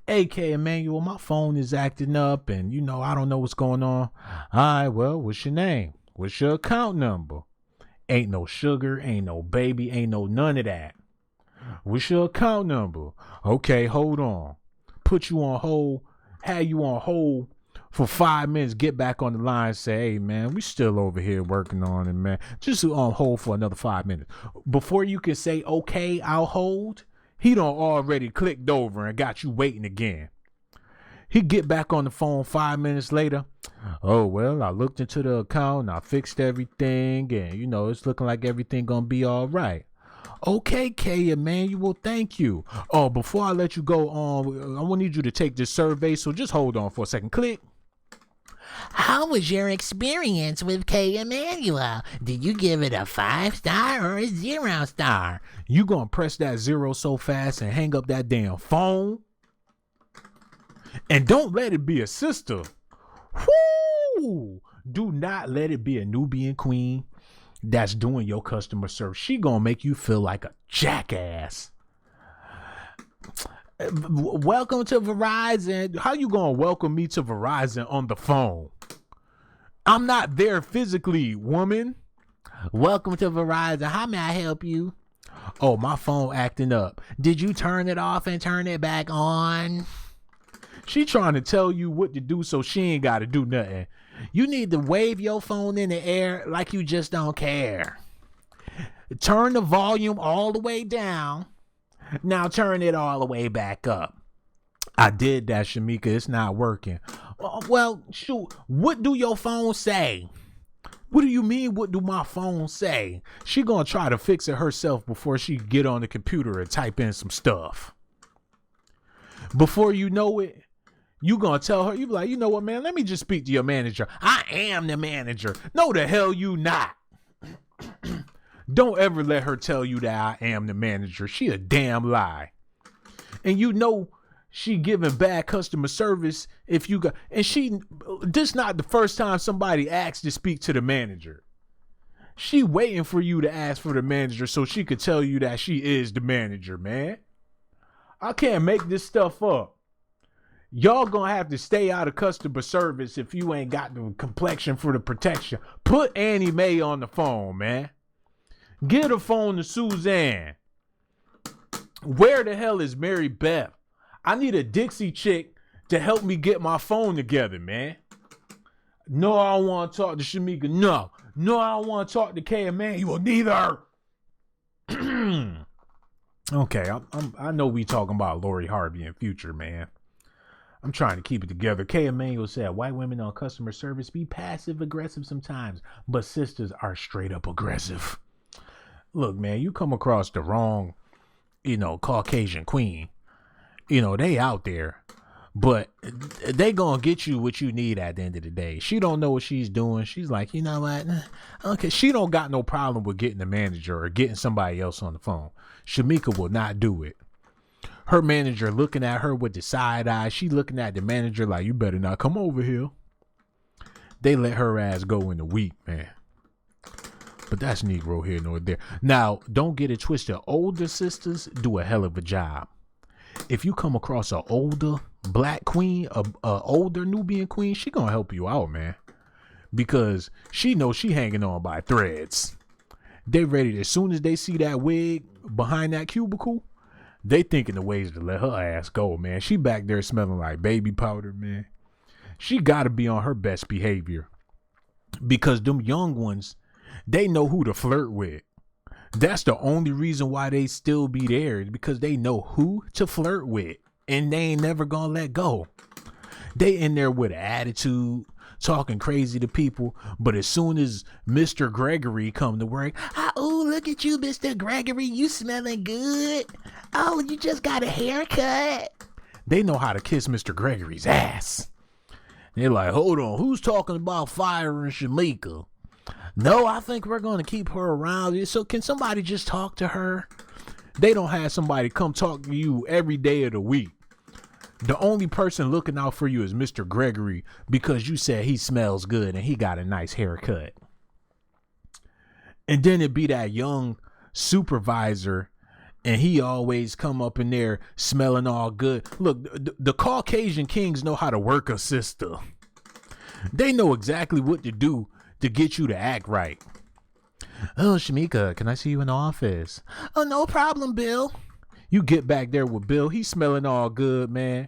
Hey, K. Emmanuel, my phone is acting up and, I don't know what's going on. All right, well, what's your name? What's your account number? Ain't no sugar, ain't no baby, ain't no none of that. What's your account number? Okay, hold on. Put you on hold, have you on hold for 5 minutes, get back on the line, say, hey, man, we still over here working on it, man. Just on hold for another 5 minutes. Before you can say, okay, I'll hold, he done already clicked over and got you waiting again. He get back on the phone 5 minutes later. Oh, well, I looked into the account and I fixed everything and, it's looking like everything gonna be all right. Okay, K. Emmanuel, thank you. Oh, before I let you go on, I want you to take this survey, so just hold on for a second. Click. How was your experience with K. Emmanuel? Did you give it a 5-star or a 0-star? You gonna press that 0 so fast and hang up that damn phone? And don't let it be a sister. Whoo! Do not let it be a Nubian queen that's doing your customer service. She gonna make you feel like a jackass. Welcome to Verizon. How you gonna welcome me to Verizon on the phone? I'm not there physically, woman. Welcome to Verizon. How may I help you? Oh, my phone acting up. Did you turn it off and turn it back on? She trying to tell you what to do so she ain't got to do nothing. You need to wave your phone in the air like you just don't care. Turn the volume all the way down. Now turn it all the way back up. I did that, Shamika. It's not working. Well, shoot. What do your phone say? What do you mean, what do my phone say? She gonna try to fix it herself before she get on the computer and type in some stuff. Before you know it, you gonna tell her, you be like, you know what, man, let me just speak to your manager. I am the manager. No, the hell you not. Don't ever let her tell you that I am the manager. She a damn lie. And you know she giving bad customer service if you got, and this not the first time somebody asked to speak to the manager. She waiting for you to ask for the manager so she could tell you that she is the manager, man. I can't make this stuff up. Y'all gonna have to stay out of customer service if you ain't got the complexion for the protection. Put Annie Mae on the phone, man. Get a phone to Suzanne. Where the hell is Mary Beth? I need a Dixie chick to help me get my phone together, man. No, I don't want to talk to Shamika. No, I don't want to talk to K Emmanuel. Neither. Okay, I know we talking about Lori Harvey in future, man. I'm trying to keep it together. K Emmanuel said, white women on customer service be passive aggressive sometimes, but sisters are straight up aggressive. Look, man, you come across the wrong, Caucasian queen. They out there, but they gonna get you what you need at the end of the day. She don't know what she's doing. She's like, you know what? Okay, she don't got no problem with getting the manager or getting somebody else on the phone. Shamika will not do it. Her manager looking at her with the side eye. She looking at the manager like, you better not come over here. They let her ass go in the week, man. But that's Negro here nor there. Now, don't get it twisted. Older sisters do a hell of a job. If you come across an older black queen, a older Nubian queen, she gonna help you out, man. Because she knows she hanging on by threads. They ready, as soon as they see that wig behind that cubicle, they thinking of ways to let her ass go, man. She back there smelling like baby powder, man. She gotta be on her best behavior. Because them young ones, they know who to flirt with. That's the only reason why they still be there, is because they know who to flirt with, and they ain't never gonna let go. They in there with an attitude, talking crazy to people, but as soon as Mr. Gregory come to work, oh, look at you, Mr. Gregory, you smelling good. Oh, you just got a haircut. They know how to kiss Mr. Gregory's ass. They're like, hold on, who's talking about firing Shamika? No, I think we're going to keep her around. So can somebody just talk to her? They don't have somebody come talk to you every day of the week. The only person looking out for you is Mr. Gregory because you said he smells good and he got a nice haircut. And then it'd be that young supervisor and he always come up in there smelling all good. Look, the Caucasian kings know how to work a sister. They know exactly what to do to get you to act right. Oh, Shamika, can I see you in the office? Oh, no problem, Bill. You get back there with Bill. He's smelling all good, man.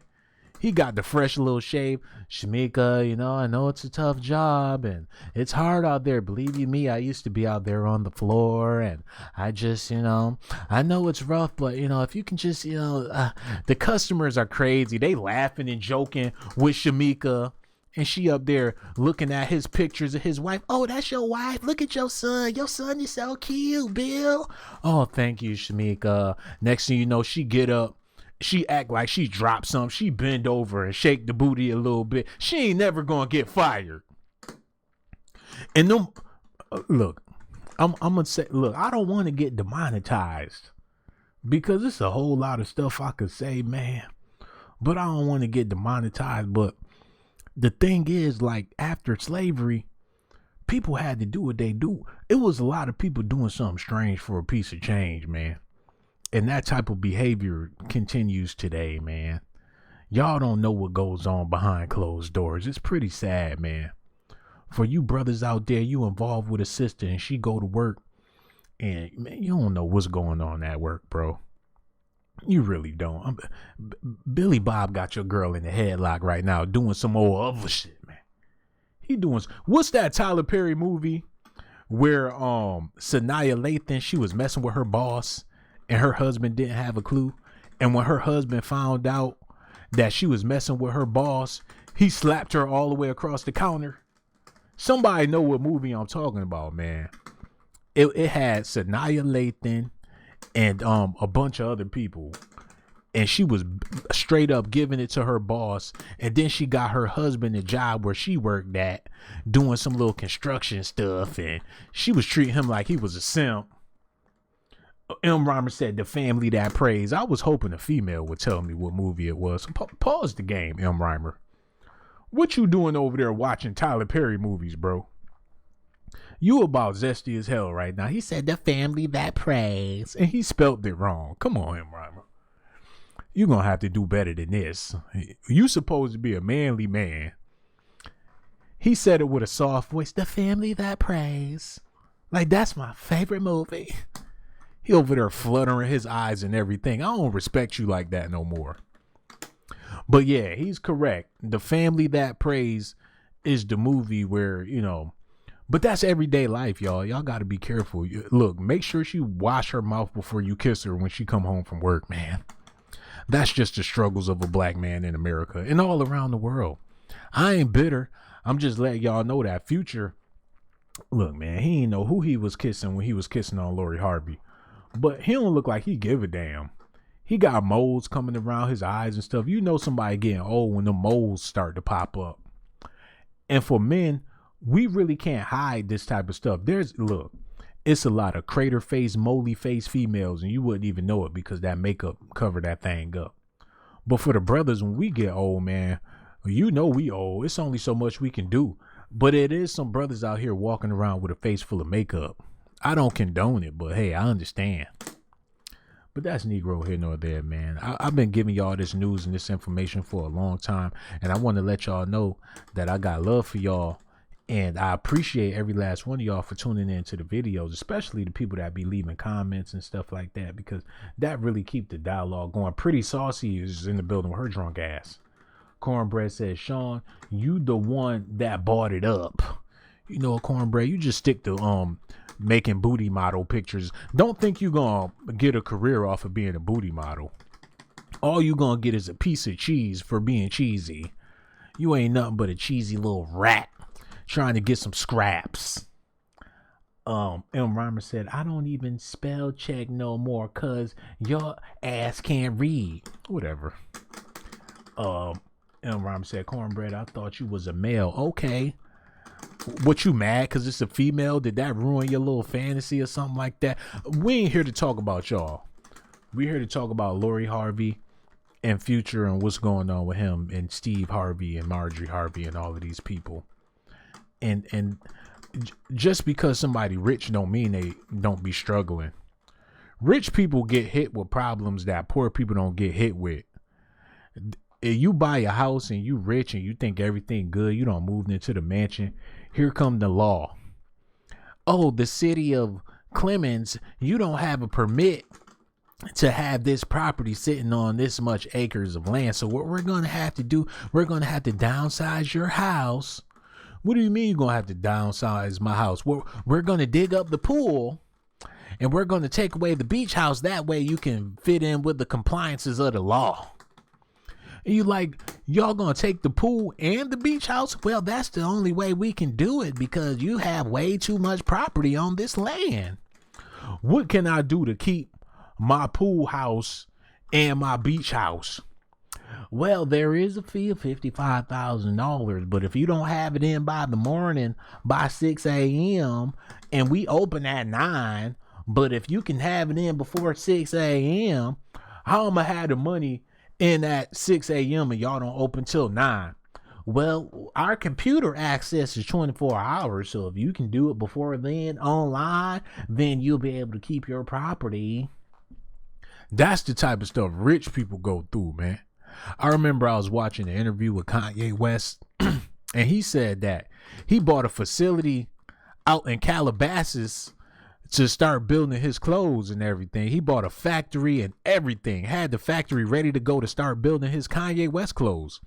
He got the fresh little shave. Shamika, I know it's a tough job and it's hard out there. Believe you me, I used to be out there on the floor and I just, I know it's rough, but, if you can just, the customers are crazy. They laughing and joking with Shamika. And she up there looking at his pictures of his wife. Oh, that's your wife. Look at your son. Your son is so cute, Bill. Oh, thank you, Shamika. Next thing you know, she get up. She act like she dropped something. She bend over and shake the booty a little bit. She ain't never gonna get fired. And them, look, I'm gonna say, look, I don't want to get demonetized because it's a whole lot of stuff I could say, man. But I don't want to get demonetized. But the thing is, like, after slavery, people had to do what they do. It was a lot of people doing something strange for a piece of change, man. And that type of behavior continues today, man. Y'all don't know what goes on behind closed doors. It's pretty sad, man. For you brothers out there, you involved with a sister and she go to work and man, you don't know what's going on at work, bro. You really don't. Billy Bob got your girl in the headlock right now doing some old other shit, man. He doing, what's that Tyler Perry movie where Sanaya Lathan, she was messing with her boss and her husband didn't have a clue. And when her husband found out that she was messing with her boss, he slapped her all the way across the counter. Somebody know what movie I'm talking about, man. It had Sanaya Lathan and a bunch of other people. And she was straight up giving it to her boss. And then she got her husband a job where she worked at doing some little construction stuff. And she was treating him like he was a simp. M. Rhymer said, the family that prays. I was hoping a female would tell me what movie it was. Pause the game, M. Rhymer. What you doing over there watching Tyler Perry movies, bro? You about zesty as hell right now. He said, the family that prays. And he spelled it wrong. Come on, M. Rhymer. You're going to have to do better than this. You supposed to be a manly man. He said it with a soft voice. The family that prays. Like, that's my favorite movie. He over there fluttering his eyes and everything. I don't respect you like that no more. But yeah, he's correct. The family that prays is the movie where, you know, but that's everyday life, y'all. Y'all got to be careful. Look, make sure she wash her mouth before you kiss her when she come home from work, man. That's just the struggles of a black man in America and all around the world. I ain't bitter. I'm just letting y'all know that Future. Look, man, he ain't know who he was kissing when he was kissing on Lori Harvey. But he don't look like he give a damn. He got moles coming around his eyes and stuff. You know somebody getting old when the moles start to pop up. And for men, we really can't hide this type of stuff. Look, it's a lot of crater face, moldy face females, and you wouldn't even know it because that makeup covered that thing up. But for the brothers, when we get old, man, you know we old. It's only so much we can do. But it is some brothers out here walking around with a face full of makeup. I don't condone it, but hey, I understand. But that's Negro here nor there, man. I've been giving y'all this news and this information for a long time, and I want to let y'all know that I got love for y'all, and I appreciate every last one of y'all for tuning in to the videos, especially the people that be leaving comments and stuff like that, because that really keep the dialogue going. Pretty Saucy is in the building with her drunk ass. Cornbread says, Sean, you the one that bought it up. You know, Cornbread, you just stick to making booty model pictures. Don't think you gonna get a career off of being a booty model. All you gonna get is a piece of cheese for being cheesy. You ain't nothing but a cheesy little rat trying to get some scraps. M. Rhymer said, I don't even spell check no more cause your ass can't read. Whatever. M. Rhymer said, Cornbread, I thought you was a male. Okay. What, you mad because it's a female? Did that ruin your little fantasy or something like that? We ain't here to talk about y'all. We're here to talk about Lori Harvey and Future and what's going on with him and Steve Harvey and Marjorie Harvey and all of these people. And just because somebody rich don't mean they don't be struggling. Rich people get hit with problems that poor people don't get hit with. If you buy a house and you rich and you think everything good, you don't move into the mansion. Here come the law. Oh, the city of Clemens, you don't have a permit to have this property sitting on this much acres of land. So what we're going to have to do, we're going to have to downsize your house. What do you mean you're going to have to downsize my house? We're going to dig up the pool and we're going to take away the beach house. That way you can fit in with the compliances of the law. And you like, y'all gonna take the pool and the beach house? Well, that's the only way we can do it because you have way too much property on this land. What can I do to keep my pool house and my beach house? Well, there is a fee of $55,000, but if you don't have it in by the morning, by 6 a.m., and we open at 9, but if you can have it in before 6 a.m., how am I have the money in at 6 a.m. and y'all don't open till 9? Well, our computer access is 24 hours. So if you can do it before then online, then you'll be able to keep your property. That's the type of stuff rich people go through, man. I remember I was watching an interview with Kanye West, and he said that he bought a facility out in Calabasas to start building his clothes and everything. He bought a factory and everything, had the factory ready to go to start building his Kanye West clothes.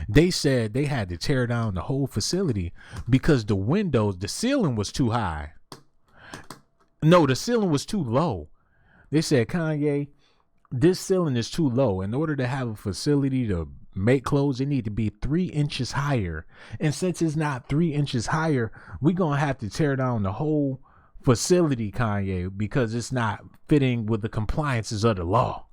They said they had to tear down the whole facility because the ceiling was too high. No, the ceiling was too low. They said, Kanye, this ceiling is too low. In order to have a facility to make clothes, it need to be 3 inches higher. And since it's not 3 inches higher, we're going to have to tear down the whole facility, Kanye, because it's not fitting with the compliances of the law.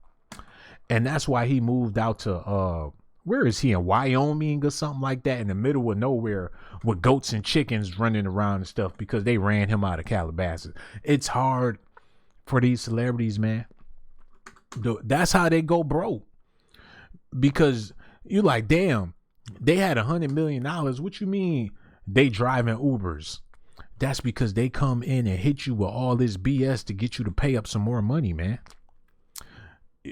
And that's why he moved out to, where is he, in Wyoming or something like that, in the middle of nowhere with goats and chickens running around and stuff, because they ran him out of Calabasas. It's hard for these celebrities, man. That's how they go broke, because you like, damn, they had $100 million. What you mean they driving Ubers? That's because they come in and hit you with all this BS to get you to pay up some more money, man.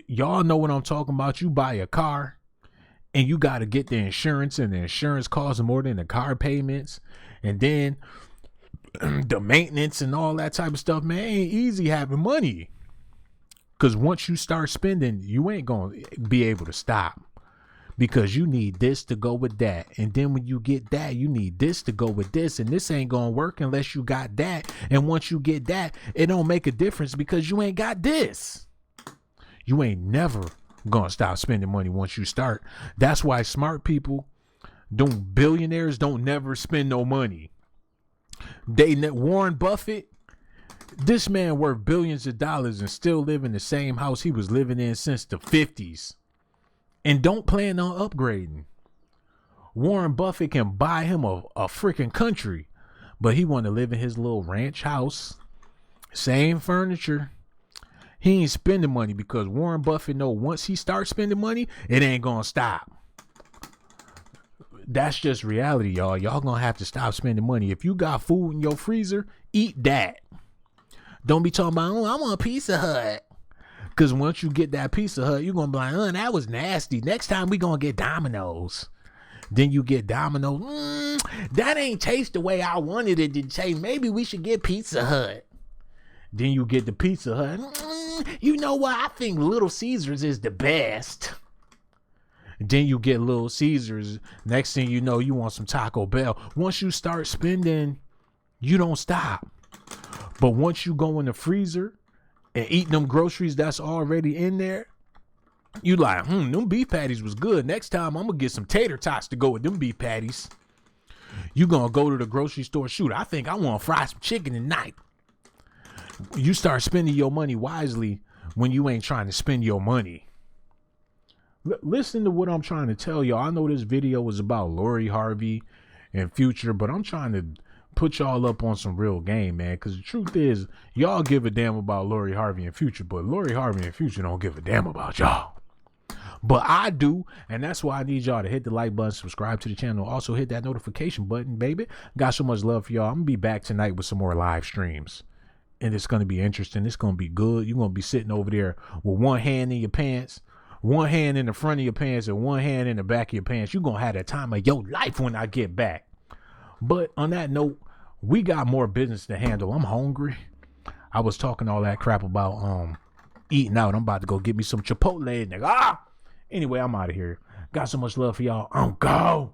Y'all know what I'm talking about. You buy a car and you got to get the insurance, and the insurance costs more than the car payments, and then the maintenance and all that type of stuff, man. It ain't easy having money, because once you start spending, you ain't going to be able to stop, because you need this to go with that, and then when you get that, you need this to go with this, and this ain't going to work unless you got that, and once you get that, it don't make a difference because you ain't got this. You ain't never gonna stop spending money once you start. That's why smart people, billionaires don't never spend no money. Warren Buffett, this man worth billions of dollars and still live in the same house he was living in since the 50s, and don't plan on upgrading. Warren Buffett can buy him a freaking country, but he want to live in his little ranch house, same furniture. He ain't spending money because Warren Buffett know once he starts spending money, it ain't gonna stop. That's just reality, y'all. Y'all gonna have to stop spending money. If you got food in your freezer, eat that. Don't be talking about, I want a Pizza Hut. Because once you get that Pizza Hut, you're gonna be like, that was nasty. Next time we gonna get Domino's. Then you get Domino's. That ain't taste the way I wanted it to taste. Maybe we should get Pizza Hut. Then you get the Pizza Hut. You know what? I think Little Caesars is the best. Then you get Little Caesars. Next thing you know, you want some Taco Bell. Once you start spending, you don't stop. But once you go in the freezer and eat them groceries that's already in there, you like, them beef patties was good. Next time I'm gonna get some tater tots to go with them beef patties. You gonna go to the grocery store, shoot, I think I want to fry some chicken tonight. You start spending your money wisely when you ain't trying to spend your money. Listen to what I'm trying to tell y'all. I know this video is about Lori Harvey and Future, but I'm trying to put y'all up on some real game, man. Because the truth is, y'all give a damn about Lori Harvey and Future, but Lori Harvey and Future don't give a damn about y'all. But I do, and that's why I need y'all to hit the like button, subscribe to the channel, also hit that notification button, baby. Got so much love for y'all. I'm going to be back tonight with some more live streams. And it's going to be interesting. It's going to be good. You're going to be sitting over there with one hand in your pants, one hand in the front of your pants, and one hand in the back of your pants. You're going to have the time of your life when I get back. But on that note, we got more business to handle. I'm hungry. I was talking all that crap about eating out. I'm about to go get me some Chipotle. Anyway, I'm out of here. Got so much love for y'all. I'm go.